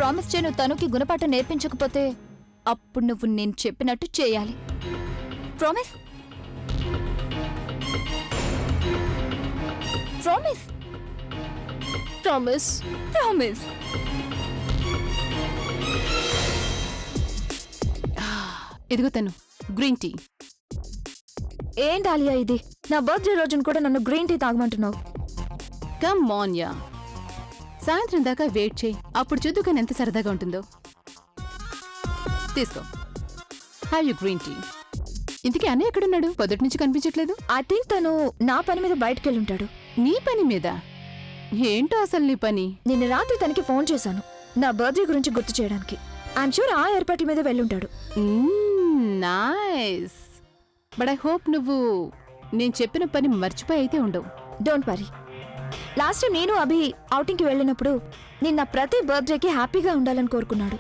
Promise చేయి, నువ్వు తనుకి గుణపాఠం నేర్పించకపోతే అప్పుడు నువ్వు నేను చెప్పినట్టు చేయాలి. ప్రామిస్. ప్రామిస్. ప్రామిస్. ప్రామిస్. ఇదిగో తను గ్రీన్ టీ. ఏంటి ఆలియా ఇది? నా బర్త్డే రోజున కూడా నన్ను గ్రీన్ టీ తాగమంటున్నావు. కమ్ ఆన్ యా, సాయంత్రం దాకా వెయిట్ చేయి, అప్పుడు చూద్దు కానీ ఎంత సరదాగా ఉంటుందో. తీసుకో, హ్యావ్ యూ గ్రీన్ టీ. ఇంతకీ అన్నయ్య ఎక్కడున్నాడు? పొద్దుటి నుంచి కనిపించట్లేదు. ఐ థింక్ తను నా పని మీద బయటకు వెళ్ళుంటాడు. నీ పని మీద? ఏంటో అసలు నీ పని? నిన్న రాత్రి తనకి ఫోన్ చేశాను నా బర్త్డే గురించి గుర్తు చేయడానికి. ఐఎమ్ షూర్ ఆ ఏర్పాట్ల మీద వెళ్ళుంటాడు. నైస్, బట్ ఐ హోప్ నువ్వు నేను చెప్పిన పని మర్చిపోయి అయితే ఉండవు. Don't worry. లాస్ట్ టైం నేను అభి ఔటింగ్కి వెళ్ళినప్పుడు నిన్న ప్రతి బర్త్డేకి హ్యాపీగా ఉండాలని కోరుకున్నాడు.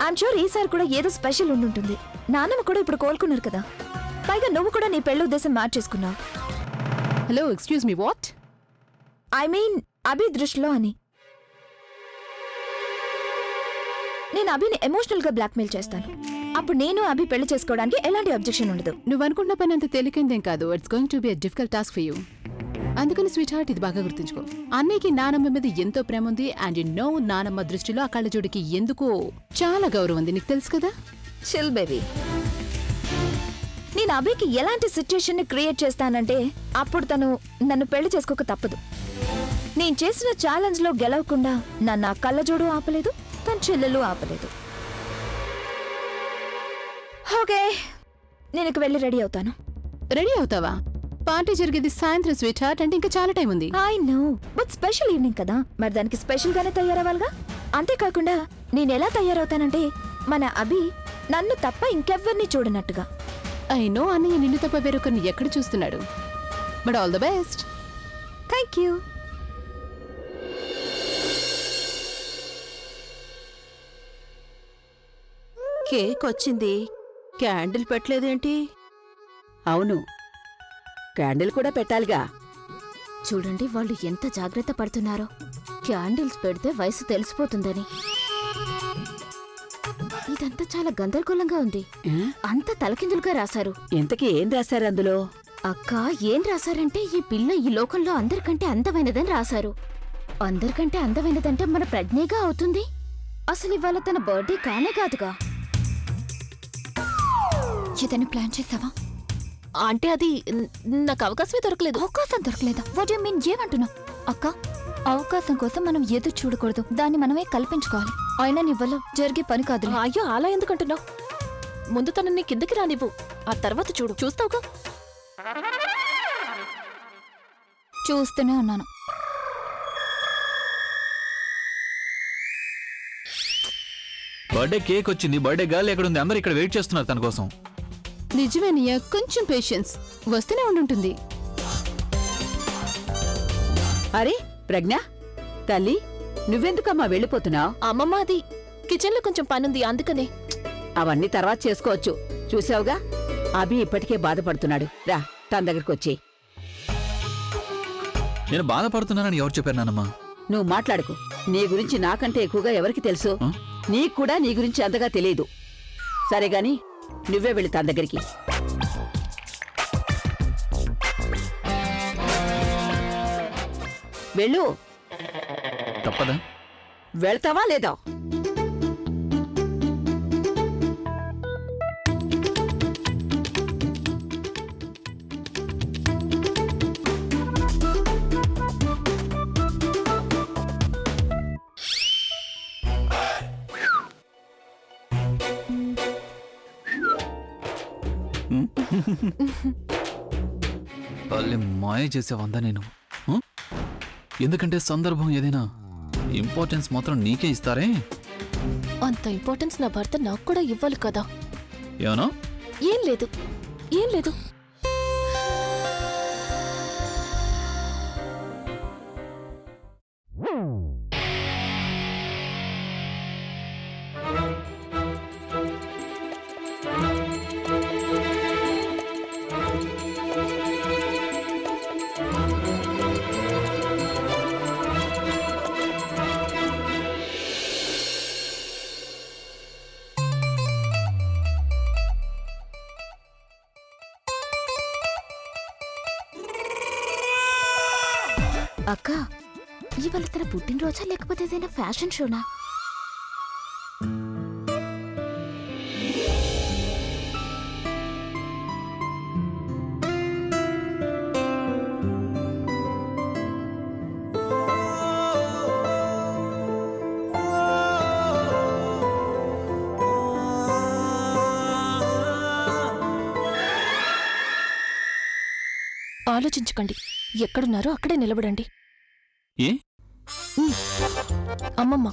ఐఎమ్ షూర్ ఈసారి కూడా ఏదో స్పెషల్ ఉండుంటుంది. నాన్నమ్మ కూడా ఇప్పుడు కోలుకున్నారు కదా. పైగా నువ్వు కూడా నీ పెళ్లి ఉద్దేశం మార్చేసుకున్నావు. Hello, excuse me, what? I mean Abhi దృష్టిలో అని. నేను అభిని ఎమోషనల్ గా బ్లాక్మెయిల్ చేస్తాను. అప్పుడు నేను అభి పెళ్లి చేసుకోవడానికి ఎలాంటి అబ్జెక్షన్ ఉండదు. నువ్వు అనుకున్న పని అంత తేలికైందేం కాదు. It's going to be a difficult task for you. అందుకని స్వీట్ హార్ట్, ఇది బాగా గుర్తుంచుకో. అన్నయ్యకి నానమ్మ మీద ఎంతో ప్రేమ ఉంది. అండ్ యు నో, నానమ్మ దృష్టిలో ఆ కళ్ళజోడికి ఎందుకో చాలా గౌరవం ఉంది. నీకు తెలుసు కదా. Chill baby. నేను అభికి ఎలాంటి సిచ్యుయేషన్ ని క్రియేట్ చేస్తానంటే అప్పుడు తను నన్ను పెళ్లి చేసుకోక తప్పదు. నేను చేసిన ఛాలెంజ్ లో గెలవకుండా నన్ను ఆ కళ్ళజోడు ఆపలేదు, తన చెల్లెలు ఆపలేదు. ఓకే, నేను ఇక వెళ్ళి రెడీ అవుతాను. రెడీ అవుతావా? పార్టీ జరిగేది సాయంత్రం స్వీట్ హార్ట్, అంటే ఇంకా చాలా టైం ఉంది. I know, but special evening కదా, మరి దానికి స్పెషల్ గానే తయారవ్వాలిగా. అంతేకాకుండా నేను ఎలా తయారవుతానంటే మన అభి నన్ను తప్ప ఇంకెవ్వరిని చూడనట్టుగా. ఐ నో, అన్నయ్య నిన్ను తప్ప వేరొకరిని ఎక్కడ చూస్తున్నాడు. But all the best. Thank you. Cake వచ్చింది, క్యాండిల్ పెట్టలేదేంటి? అవును, క్యాండిల్ కూడా పెట్టాలిగా. చూడండి వాళ్ళు ఎంత జాగ్రత్త పడుతున్నారో. క్యాండిల్స్ పెడితే వయసు తెలిసిపోతుందని. ఇదంతా చాలా గందరగోళంగా ఉంది. అంత తలకిందులుగా రాశారు. ఇంతకీ ఏం రాశారు అందులో? అక్క, ఏం రాశారంటే ఈ పిల్ల ఈ లోకంలో అందరికంటే అందమైనదని రాశారు. అందరికంటే అందమైనదంటే మన ప్రజ్ఞేగా అవుతుంది. అసలు ఇవాళ తన బర్త్డే కానే కాదుగా. ఏదైనా ప్లాన్ చేసావా? అంటే అది నాకు అవకాశమే దొరకలేదు. అవకాశం దొరకలేదా? What you mean? ఏమంటున్నావు? అక్క, అవకాశం కోసం మనం ఎదురు చూడకూడదు, దాన్ని మనమే కల్పించుకోవాలి. అయినా నీ వల్ల జరిగే పని కాదు. అయ్యో, అలా ఎందుకంటున్నావు? ముందు తనని కిందకి రానివ్వు, ఆ తర్వాత చూస్తావుగా. చూస్తూనే ఉన్నాను. బర్త్డే కేక్ వచ్చింది, బర్త్డే గర్ల్ ఎక్కడుంది? అందరు ఇక్కడ వెయిట్ చేస్తున్నారు తన కోసం. నిజమేనయ్యా, కొంచెం పేషెన్స్, వస్తూనే ఉండుంటుంది. అరే ప్రజ్ఞ, తల్లి, నువ్వెందుకమ్మా వెళ్ళిపోతున్నావు? అమ్మమ్మ, అది కిచెన్ లో కొంచెం పనుంది, అందుకనే. అవన్నీ తర్వాత చేసుకోవచ్చు. చూసావుగా, అభి ఇప్పటికే బాధపడుతున్నాడు. రా, తన దగ్గరికి వచ్చేయి. నేను బాధపడుతున్నానని ఎవరు చెప్పారు నానమ్మా? నువ్వు మాట్లాడుకు. నీ గురించి నాకంటే ఎక్కువగా ఎవరికి తెలుసు? నీకు కూడా నీ గురించి అంతగా తెలియదు. సరే గాని నువ్వే వెళ్ళి తన దగ్గరికి. వెళ్ళు. తప్పదా? వెళ్తావా లేదా? వాళ్ళని మాయ చేసేవందా నేను? ఎందుకంటే సందర్భం ఏదైనా ఇంపార్టెన్స్ మాత్రం నీకే ఇస్తారే. అంత ఇంపార్టెన్స్ నా భర్త నాకు కూడా ఇవ్వాలి కదా. ఏమన్నా? ఏం లేదు, ఏం లేదు. అక్క ఇవాళ తన పుట్టినరోజా లేకపోతే ఏదైనా ఫ్యాషన్ షోనా? ఆలోచించకండి, ఎక్కడున్నారో అక్కడే నిలబడండి. ఏ అమ్మమ్మ,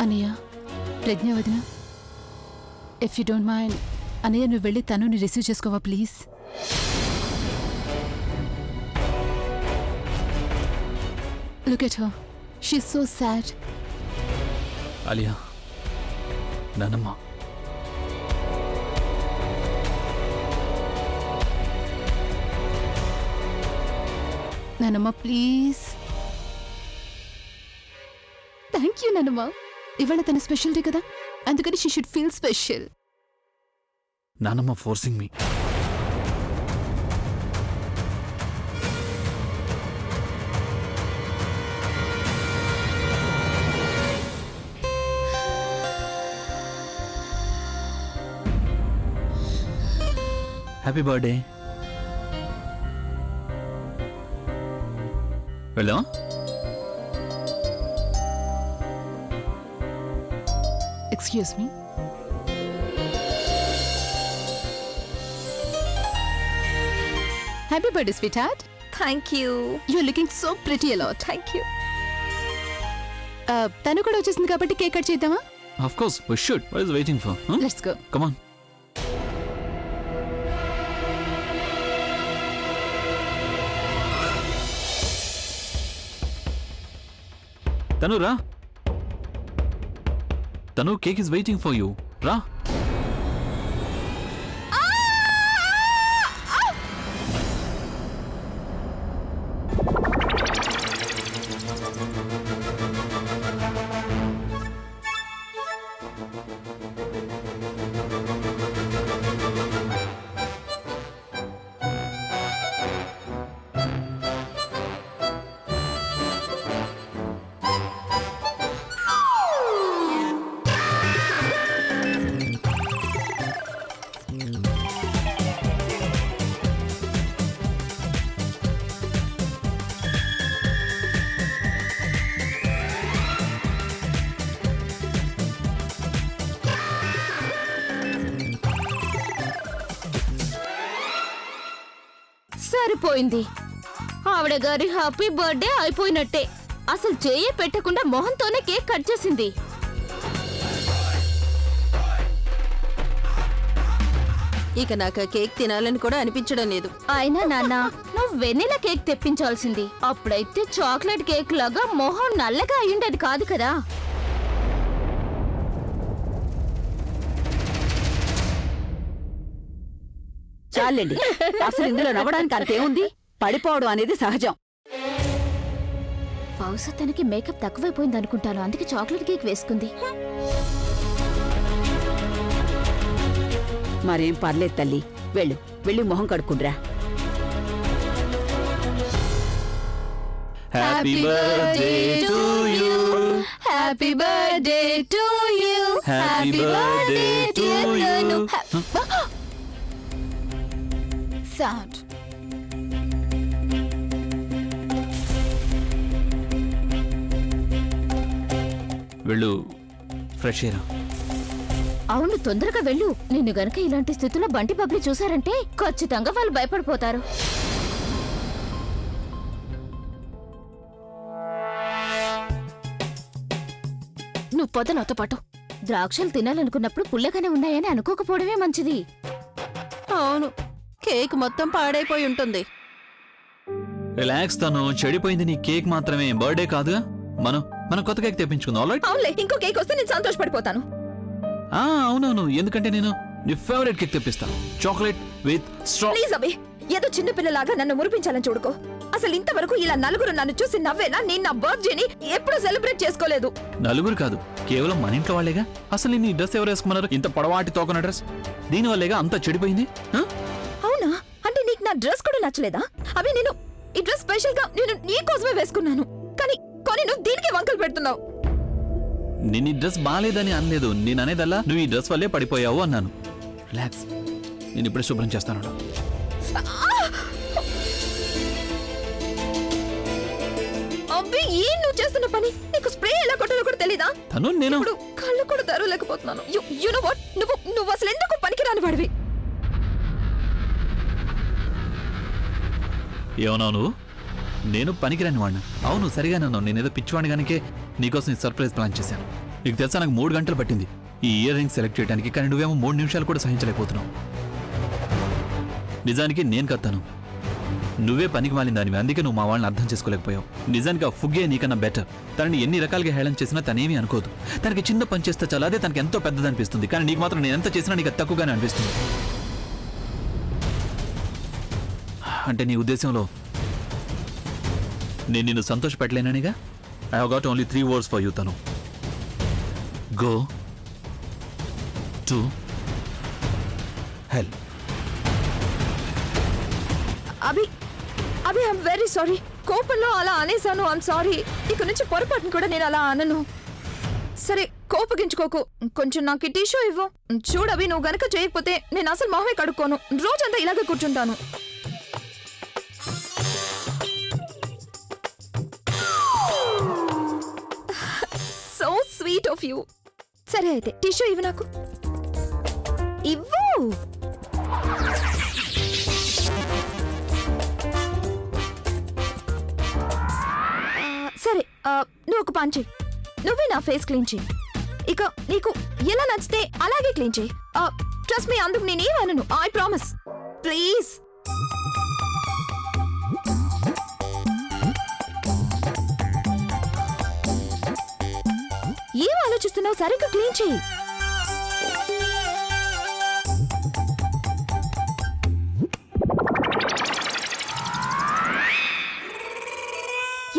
అనయ్య, ప్రజ్ఞ వదిన, ఇఫ్ యూ డోంట్ మైండ్, అనయ్య నువ్వు వెళ్ళి తనుని రిసీవ్ చేసుకోవా please? Look at her. She's so sad. Alia, నానమ్మ, నానమ్మ ప్లీజ్. థ్యాంక్ యూ నానమ్మ. ఇవాళ తన స్పెషల్ డే కదా, అందుకని షీ షుడ్ ఫీల్ స్పెషల్. నానమ్మ ఫోర్సింగ్ మీ. Happy birthday. వెళ్దాం. Excuse me. Happy birthday sweet heart. Thank you. You are looking so pretty a lot. Thank you. తను కూడా వచ్చేసింది కాబట్టి కేక్ కట్ చేద్దామా? Of course we should. What is waiting for? Let's go. Come on. తను రా. తను cake is waiting for you. రా. సరిపోయింది. ఆవిడ గారి హ్యాపీ బర్త్డే అయిపోయినట్టే. అసలు చేయి పెట్టకుండా మొహంతోనే కేక్ కట్ చేసింది. ఇక నాకు ఆ కేక్ తినాలని కూడా అనిపించడం లేదు. అయినా నాన్న, నువ్వు వెన్నెల కేక్ తెప్పించాల్సింది. అప్పుడైతే చాక్లెట్ కేక్ లాగా మొహం నల్లగా అయ్యుండేది కాదు కదా. చాలండి, అసలు ఇందులో నవ్వడానికి అంతేముంది? పడిపోవడం అనేది సహజం. బహుశా తనకి మేకప్ తక్కువైపోయింది అనుకుంటాను, అందుకే చాక్లెట్ కేక్ వేసుకుంది. మరేం పర్లేదు తల్లి, వెళ్ళు, వెళ్ళి మొహం కడుక్కుండ్రా. Happy birthday to you. Happy birthday to you. Happy birthday to you. Sound. వెళ్ళు, ఫ్రెష్ అయ్యరా. అవును, తొందరగా వెళ్ళు. నిన్ను గనక ఇలాంటి స్థితిలో బంటి బబ్లి చూసారంటే ఖచ్చితంగా వాళ్ళు భయపడిపోతారు. నువ్వు పొద నాతో పాటు. ద్రాక్షలు తినాలనుకున్నప్పుడు పుల్లగానే ఉన్నాయని అనుకోకపోవడమే మంచిది. అవును, కేక్ మొత్తం పాడైపోయి ఉంటుంది. రిలాక్స్. తను చెడిపోయింది నీ కేక్ మాత్రమే, బర్త్డే కాదుగా. మనం కొత్త కేక్ తెప్పించుకుందాం. ఆల్రైట్. అవునులే, ఇంకో కేక్ వస్తే నేను సంతోషపడిపోతాను. అవునవును, ఎందుకంటే నేను నీ ఫేవరెట్ కేక్ తెప్పిస్తా. Chocolate with straw. Please Abhi, ఏదో చిన్నపిల్లలాగా నన్ను మురిపించాలని చూడుకో. అసలు ఇంతవరకు ఇలా నలుగురు నన్ను చూసి నవ్వేలా నేను నా బర్త్డేని ఎప్పుడూ సెలబ్రేట్ చేసుకోలేదు. నలుగురు కాదు, కేవలం మన ఇంట్లో వాళ్ళేగా. అసలు నీ డ్రెస్ ఎవరు వేసుకున్నారు? ఇంత పొడవాటి తోకన డ్రెస్. దీనివల్లేగా అంతా చెడిపోయింది. అవునా? అంటే నీకు నా డ్రెస్ కూడా నచ్చలేదా? అవి నేను ఈ డ్రెస్ స్పెషల్ గా నేను నీ కోసమే వేసుకున్నాను. కానీ నువ్వు దీనికి వంకలు పెడుతున్నావు. నేను ఈ డ్రెస్ బాగాలేదని అనలేదు. నేను అనేదల్లా నువ్వు ఈ డ్రెస్ వల్లే పడిపోయావు అన్నాను. రిలాక్స్, నేను ఇప్పుడే శుభ్రం చేస్తాను. అబ్బే, ఏం నువ్వు చేస్తున్న పని? నీకు స్ప్రే ఎలా కొట్టాలో కూడా తెలీదా? తను నేను ఇప్పుడు కళ్ళు కూడా తెరవలేకపోతున్నాను. యు నో వాట్, నువ్వు అసలు ఎందుకు పనికిరాని వాడివి? ఏమన్నావు నువ్వు? నేను పనికిరాని వాడిని. అవును, సరిగానే ఉన్నావు. నేనేదో పిచ్చివాడిని కనుకే నీకోసం ఈ సర్ప్రైజ్ ప్లాన్ చేశాను. నీకు తెలుసా, నాకు 3 గంటలు పట్టింది ఈ ఇయర్ రింగ్ సెలెక్ట్ చేయడానికి. కానీ నువ్వేమో 3 నిమిషాలు కూడా సహించలేకపోతున్నావు. నిజానికి నేను కత్తాను, నువ్వే పనికి మాలిన దానివి. అందుకే నువ్వు మా వాళ్ళని అర్థం చేసుకోలేకపోయావు. నిజానికి ఆ ఫుగ్గే నీకన్నా బెటర్. తనని ఎన్ని రకాలుగా హేళన చేసినా తనేమీ అనుకోదు. తనకి చిన్న పని చేస్తే చాలా, అదే తనకి ఎంతో పెద్దదనిపిస్తుంది. కానీ నీకు మాత్రం నేను ఎంత చేసినా నీకు తక్కువగానే అనిపిస్తుంది. అంటే నీ ఉద్దేశంలో నేను నిన్ను సంతోషపెట్టలేననిగా? I have got only 3 words for you. తను go to hell. Abhi I'm very sorry. కోపంలో అలా అనేసాను. I'm sorry. ఇక నుంచి పొరపాటును కూడా నేను అలా అనను. సరే, కోపగించుకోకు. కొంచెం నాకు టిష్యూ ఇవ్వు. చూడవి, నువ్వు గనక చేయకపోతే నేను అసలు మొహమే కడుక్కోను. రోజంతా ఇలాగే కూర్చుంటాను. So sweet of you. సరే అయితే టిష్యూ ఇవ్వు నాకు. ఇవ్వు. సరే, నువ్వు ఒక పని చెయ్యి. నువ్వే నా ఫేస్ క్లీన్ చెయ్యి. ఇక నీకు ఎలా నచ్చితే అలాగే క్లీన్ చెయ్యి. ట్రస్ట్ మీ, అందుకు నేనేమనను. I promise. ప్లీజ్. ఏం ఆలోచిస్తున్నావు? సరిగ్గా క్లీన్ చెయ్యి.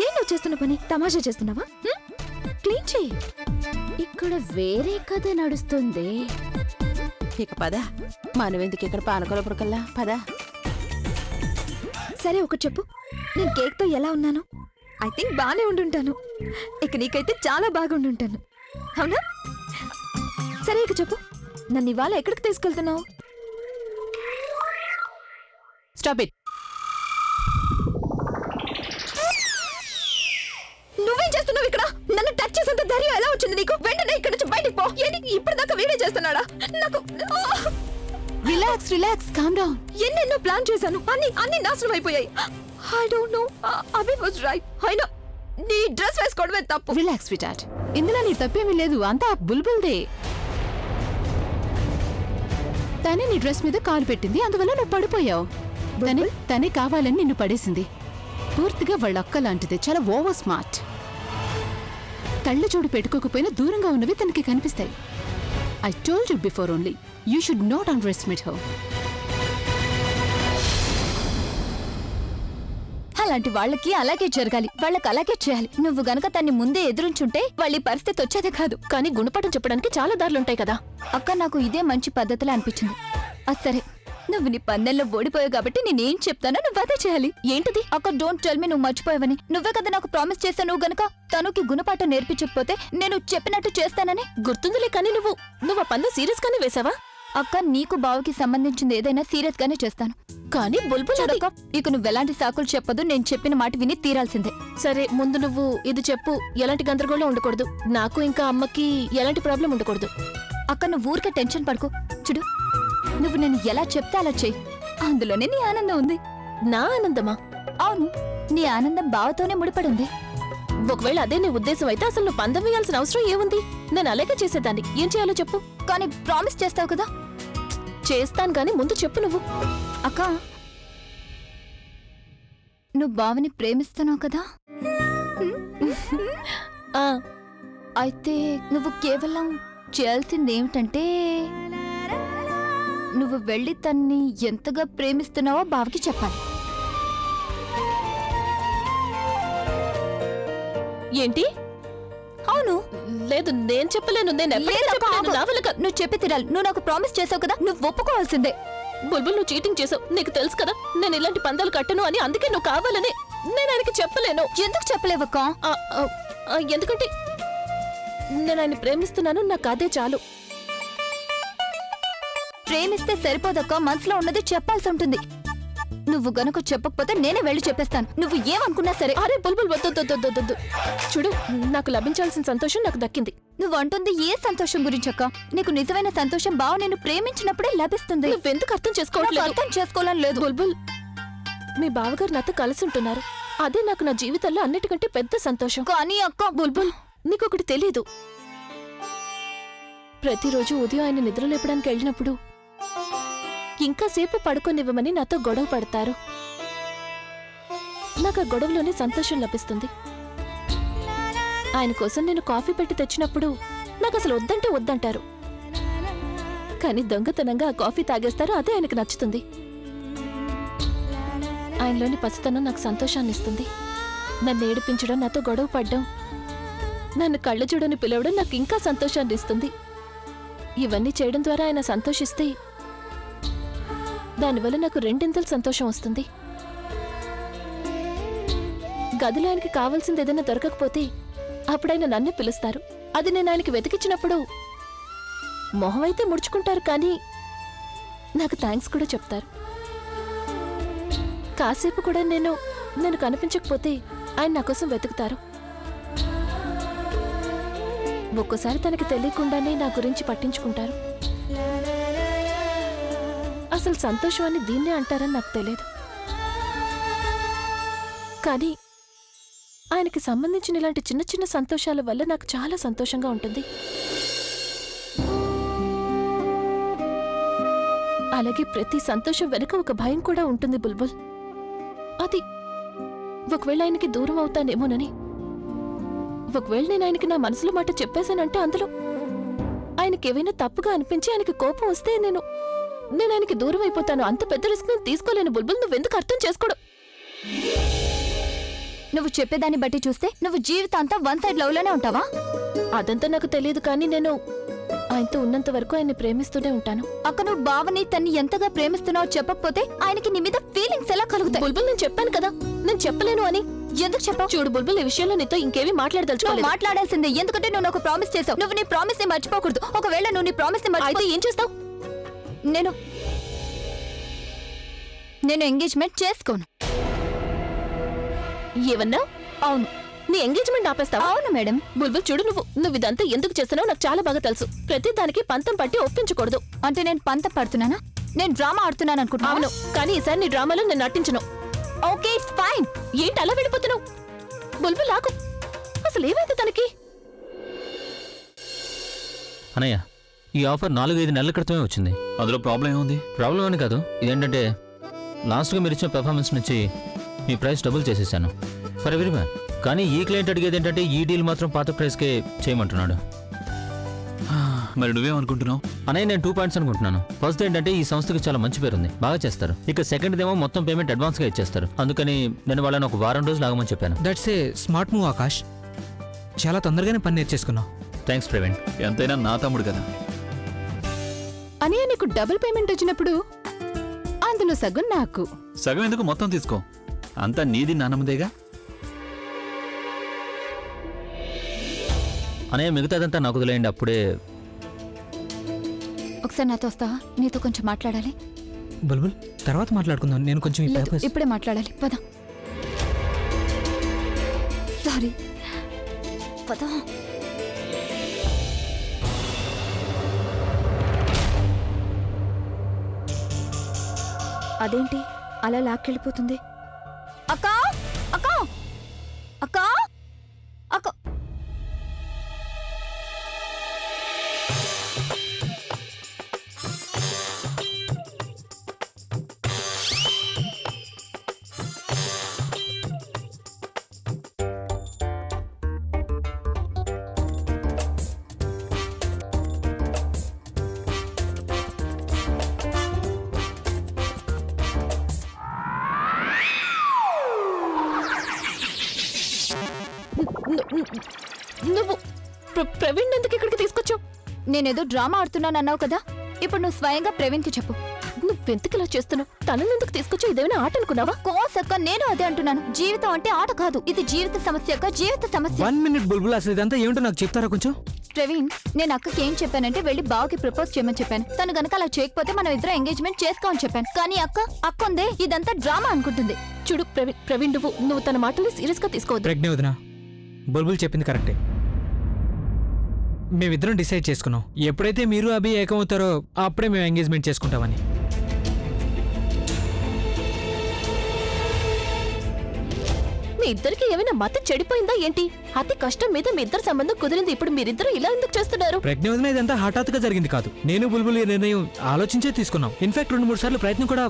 ఏం నువ్వు చేస్తున్న పని? తమాషా చేస్తున్నావా? క్లీన్ చెయ్యి. ఇక్కడ వేరే కథ నడుస్తుంది. ఇక పద, మనమెందుకు ఇక్కడ పానకొల పుడకల్లా? పద. సరే, ఒకటి చెప్పు. నేను కేక్తో ఎలా ఉన్నాను? ఐ థింక్ బాగానే ఉండుంటాను. ఇక నీకైతే చాలా బాగా ఉండుంటాను. అవునా? సరే, ఇక చెప్పు. నన్ను ఇవాళ ఎక్కడికి తీసుకెళ్తున్నావు? Stop it. నువ్వేం చేస్తున్నావు ఇక్కడ? నన్ను టచ్ చేసేంత ధైర్యం ఎలా వచ్చింది నీకు? వెంటనే ఇక్కడ నుంచి బయటికి పో. ఏంటి ఇప్పటిదాకా వీడియో చేస్తున్నాడా? నాకు రిలాక్స్, రిలాక్స్, కామ్ డౌన్. ఎన్నెన్నో ప్లాన్ చేశాను. అన్ని నాశనం అయిపోయాయి. I don't know. Abhi was right. అయినా నీ డ్రెస్ వేసుకోవడమే తప్పు. రిలాక్స్ స్వీటార్ట్. ఇందులో నీ తప్పేమీ లేదు. అంతా బుల్బుల్దే. తనే నీ డ్రెస్ మీద కాలు పెట్టింది, అందువల్ల నువ్వు పడిపోయావు. తనే కావాలని నిన్ను పడేసింది. పూర్తిగా వాళ్ళ అక్క లాంటిదే. చాలా ఓవర్ స్మార్ట్. కళ్ళ చూడు పెట్టుకోకపోయినా దూరంగా ఉన్నవి తనకి కనిపిస్తాయి. I told you before only, you should not under estimate her. అలాంటి వాళ్ళకి అలాగే జరగాలి. వాళ్ళకి అలాగే చేయాలి. నువ్వు గనక తన్ని ముందే ఎదురుంచుంటే వాళ్ళ పరిస్థితి వచ్చేదే కాదు. కానీ గుణపాఠం చెప్పడానికి చాలా దారులుంటాయి కదా. అక్క, నాకు ఇదే మంచి పద్ధతిలో అనిపించింది. సరే, నువ్వు నీ పందెంలో ఓడిపోయావు కాబట్టి నేనేం చెప్తానో నువ్వు అదే చేయాలి. ఏంటిది? అక్క, డోంట్ టెల్ మీ నువ్వు మర్చిపోయావని. నువ్వే కదా నాకు ప్రామిస్ చేస్తావు. నువ్వు గనక తనుకి గుణపాఠం నేర్పించకపోతే నేను చెప్పినట్టు చేస్తానని. గుర్తుందిలే. కానీ నువ్వు ఆ పందెం సీరియస్ గానే వేసావా? అక్క, నీకు బావకి సంబంధించింది ఏదైనా సీరియస్ గానే చేస్తాను. కానీ బుల్బుల్ చూడక్క, ఇక నువ్వు ఎలాంటి సాకులు చెప్పదు. నేను చెప్పిన మాట విని తీరాల్సిందే. సరే, ముందు నువ్వు ఇది చెప్పు. ఎలాంటి గందరగోళం ఉండకూడదు. నాకు ఇంకా అమ్మకి ఎలాంటి ప్రాబ్లం ఉండకూడదు. అక్క, నువ్వు ఊరికే టెన్షన్ పడుకో. చూడు, నువ్వు నేను ఎలా చెప్తే అలా చెయ్యి. అందులోనే నీ ఆనందం ఉంది. నా ఆనందమా? అవును, నీ ఆనందం బావతోనే ముడిపడి ఉంది. ఒకవేళ అదే నీ ఉద్దేశం అయితే అసలు నువ్వు పందెం వేయాల్సిన అవసరం ఏముంది? నేను అలాగే చేసేదాన్ని. ఏం చేయాలో చెప్పు. కానీ ప్రామిస్ చేస్తావు కదా? చేస్తాను, కానీ ముందు చెప్పు నువ్వు. అక్క, నువ్వు బావని ప్రేమిస్తున్నావు కదా? అయితే నువ్వు కేవలం చేయాల్సింది ఏమిటంటే నువ్వు వెళ్ళి తన్ని ఎంతగా ప్రేమిస్తున్నావో బావకి చెప్పాలి. ఏంటి? అవును. లేదు, నేను చెప్పలేను. నేను ఎప్పటికీ లేదక్క, చెప్పలేను. ఆగు. నా వల్ల కాదు. నువ్వు చెప్పి తీరాలి. నువ్వు నాకు ప్రామిస్ చేసావు కదా, నువ్వు ఒప్పుకోవాల్సిందే. బుల్బుల్, నువ్వు చీటింగ్ చేసావు. నీకు తెలుసు కదా నేను ఇలాంటి పందాలు కట్టను అని. అందుకే నువ్వు కావాలని నేను ఆయనకి చెప్పలేను. ఎందుకు చెప్పలేవక్క? ఆ, ఆ, ఆ, ఎందుకంటే నేను ఆయన ప్రేమిస్తున్నాను. నాకు అదే చాలు. ప్రేమిస్తే సరిపోదక్క, మనసులో ఉన్నది చెప్పాల్సి ఉంటుంది. నువ్వు గనుక చెప్పకపోతే నేనే వెళ్ళి చెప్పేస్తాను. నువ్వు ఏమనుకున్నా సరే. అరే బుల్బుల్, వద్దు. చూడు, నాకు లభించాల్సిన సంతోషం నాకు దక్కింది. నువ్వు అంటుంది ఏ సంతోషం గురించక్క? నీకు నిజమైన సంతోషం బావ నేను ప్రేమించినప్పుడే లభిస్తుంది. నువ్వెందుకు అర్థం నాకు చేసుకోవట్లేదు? అర్థం చేసుకోవాలని లేదు. బుల్బుల్, మీ బావగారు నాతో కలిసి ఉంటున్నారు. అదే నాకు నా జీవితంలో అన్నిటికంటే పెద్ద సంతోషం. కానీ అక్క, బుల్బుల్, నీకొకటి తెలీదు. ప్రతిరోజు ఉదయం ఆయన నిద్ర లేపడానికి వెళ్ళినప్పుడు ఇంకాసేపు పడుకోనివ్వమని నాతో గొడవ పడతారు. నాకు ఆ గొడవలోనే సంతోషం లభిస్తుంది. ఆయన కోసం నేను కాఫీ పెట్టి తెచ్చినప్పుడు నాకు అసలు వద్దంటే వద్దంటారు. కానీ దొంగతనంగా ఆ కాఫీ తాగేస్తారు. అదే ఆయనకు నచ్చుతుంది. ఆయనలోని పసితనం నాకు సంతోషాన్ని ఇస్తుంది. నన్ను ఏడిపించడం, నాతో గొడవ పడ్డం, నన్ను కళ్ళ చూడని పిలవడం నాకు ఇంకా సంతోషాన్ని ఇస్తుంది. ఇవన్నీ చేయడం ద్వారా ఆయన సంతోషిస్తే దానివల్ల నాకు రెండింతలు సంతోషం వస్తుంది. గదిలో ఆయనకి కావాల్సింది ఏదైనా దొరకకపోతే అప్పుడు ఆయన నన్ను పిలుస్తారు. అది నేను ఆయనకి వెతికిచ్చినప్పుడు మొహం అయితే ముడుచుకుంటారు, కానీ నాకు థ్యాంక్స్ కూడా చెప్తారు. కాసేపు కూడా నేను కనిపించకపోతే ఆయన నా కోసం వెతుకుతారు. ఒక్కోసారి తనకి తెలియకుండానే నా గురించి పట్టించుకుంటారు. అసలు సంతోషం అని దీన్నే అంటారని నాకు తెలియదు. కానీ ఆయనకి సంబంధించిన ఇలాంటి చిన్న చిన్న సంతోషాల వల్ల నాకు చాలా సంతోషంగా ఉంటుంది. అలాగే ప్రతి సంతోషం వెనుక ఒక భయం కూడా ఉంటుంది బుల్బుల్. అది ఒకవేళ ఆయనకి దూరం అవుతానేమోనని. ఒకవేళ నేను ఆయనకి నా మనసులో మాట చెప్పేశానంటే అందులో ఆయనకేవైనా తప్పుగా అనిపించి ఆయనకి కోపం వస్తే నేను ఆయనకి దూరం అయిపోతాను. అంత పెద్ద రిస్క్ నేను తీసుకోలేను బుల్బుల్. నువ్వెందుకు అర్థం చేసుకోవడం? నువ్వు చెప్పేదాన్ని బట్టి చూస్తే నువ్వు జీవితాంతం వన్ సైడ్ లవ్ లోనే ఉంటావా? అదంతా నాకు తెలియదు, కానీ నేను ఆయనతో ఉన్నంత వరకు ఆయన్ని ప్రేమిస్తూనే ఉంటాను. అక్క, నువ్వు బావని తన్ని ఎంతగా ప్రేమిస్తున్నావో చెప్పకపోతే ఆయనకి నీ మీద ఫీలింగ్స్ ఎలా కలుగుతాయి? బుల్బుల్, నేను చెప్పాను కదా నేను చెప్పలేను అని. ఎందుకు చెప్పావు? చూడు బుల్బుల్, ఈ విషయంలో నీతో ఇంకేమీ నువ్వు మాట్లాడదలుచుకోలేదు. మాట్లాడాల్సిందే. ఎందుకంటే నువ్వు నాకు ప్రామిస్ చేసావు. నువ్వు నీ ప్రామిస్ ని మర్చిపోకూడదు. ఒకవేళ నువ్వు నీ ప్రామిస్ ని అయితే ఏం చేస్తావు? నేను ఎంగేజ్మెంట్ చేసుకోను. ఏమన్నా? అవును. నీ ఎంగేజ్మెంట్ ఆపేస్తావా? అవును మేడం. బుల్బుల్, చూడు, నువ్వు ఇదంతా ఎందుకు చేస్తున్నావు నాకు చాలా బాగా తెలుసు. ప్రతి దానికి పంతం పట్టి ఒప్పించకూడదు. అంటే నేను పంత పడుతున్నానా? నేను డ్రామా ఆడుతున్నాను అనుకుంటున్నా. అవును, కానీ ఈసారి నీ డ్రామాలో నేను నటించను. Okay, fine. ఏంటి అలా వెళ్ళిపోతున్నావు? బుల్బుల్ ఆకు. అసలు ఏమైంది తనకి? అనయ్య, ఈ ఆఫర్ 4-5 నెలల క్రితమే వచ్చింది. అందులో ప్రాబ్లం ఏముంది? ప్రాబ్లం అని కాదు, ఇదేంటంటే లాస్ట్గా మీరు ఇచ్చిన పెర్ఫార్మెన్స్ నుంచి మీ ప్రైస్ డబుల్ చేసేసాను ఫర్ ఎవరీ మ్యాన్. కానీ ఈ క్లయింట్ అడిగేది ఏంటంటే ఈ డీల్ మాత్రం పాత ప్రైస్కే చేయమంటున్నాడు. మరి నువ్వేమనుకుంటున్నావు? అనయ్య, నేను 2 పాయింట్స్ అనుకుంటున్నాను. ఫస్ట్ ఏంటంటే ఈ సంస్థకి చాలా మంచి పేరుంది, బాగా చేస్తారు. ఇక సెకండ్దేమో మొత్తం పేమెంట్ అడ్వాన్స్గా ఇచ్చేస్తారు. అందుకని నేను వాళ్ళని ఒక వారం రోజులు ఆగమని చెప్పాను. That's a smart move Akash. చాలా తొందరగానే పని నేర్చేసుకున్నావు. థ్యాంక్స్ ప్రవీణ్. ఎంతైనా నా తమ్ముడు కదా. అని నీకు డబుల్ పేమెంట్ వచ్చినప్పుడు అందులో సగం నాకు. సగం ఎందుకు, మొత్తం తీసుకో. అంతా నీది, నాన్నమ్మదేగా. అనయ్య, మిగతాదంతా నాకు వదిలేయండి. అప్పుడే ఒకసారి నాతో వస్తావా? నీతో కొంచెం మాట్లాడాలి. బుల్బుల్, తర్వాత మాట్లాడుకుందాం. నేను కొంచెం ఈ లేదు, పేపర్స్ ఇప్పుడే మాట్లాడాలి. పద. సారీ, పద. అదేంటి అలా లాక్కెళ్ళిపోతుంది? అక్కా, అక్కా, అక్కా, అక్క. నువ్వు ప్రవీణ్ ఎందుకు ఇక్కడికి తీసుకొచ్చావు? నేనేదో డ్రామా ఆడుతున్నాను అన్నావు కదా, ఇప్పుడు నువ్వు స్వయంగా ప్రవీణ్కి చెప్పు. నువ్వెందుకు ఇలా చేస్తున్నావు? తనని ఎందుకు తీసుకొచ్చావు? ఇదేమైనా ఆట అనుకున్నావా? కోర్స్ అక్క, నేను అదే అంటున్నాను. జీవితం అంటే ఆట కాదు, ఇది జీవిత సమస్య అక్క, జీవిత సమస్య. 1 మినిట్ బుల్బుల్, అసలు ఇదంతా ఏమిటో నాకు చెప్తారా కొంచెం? ప్రవీణ్, నేను అక్కకి ఏం చెప్పానంటే వెళ్ళి బావకి ప్రపోజ్ చేయమని చెప్పాను. తను గనక అలా చేయకపోతే మనం ఇద్దరం ఎంగేజ్మెంట్ చేసుకోమని చెప్పాను. కానీ అక్క ఉందే ఇదంతా డ్రామా అనుకుంటుంది. చూడు ప్రవీణ్, నువ్వు తన మాటల్ని సీరియస్ గా తీసుకోవద్దు. ప్రజ్ఞ వదినా, బుల్బుల్ చెప్పింది కరెక్టే. మేమిద్దరం డిసైడ్ చేసుకున్నాం, ఎప్పుడైతే మీరు అభి ఏకమవుతారో అప్పుడే మేము ఎంగేజ్మెంట్ చేసుకుంటామని. మీ ఇద్దరికి ఏమైనా మత చెడిపోయిందా ఏంటి? అతి కష్టం మీద మీ ఇద్దరు సంబంధం కుదిరింది. ఇప్పుడు మీరిద్దరు ఇలా ఎందుకు చేస్తున్నారు? ప్రజ్ఞ వదిన, ఇదంతా హఠాత్తుగా జరిగింది కాదు. నేను బుల్బుల్ ఈ నిర్ణయం ఆలోచించే తీసుకున్నాం. ఇన్ఫాక్ట్ 2-3 సార్లు ప్రయత్నం కూడా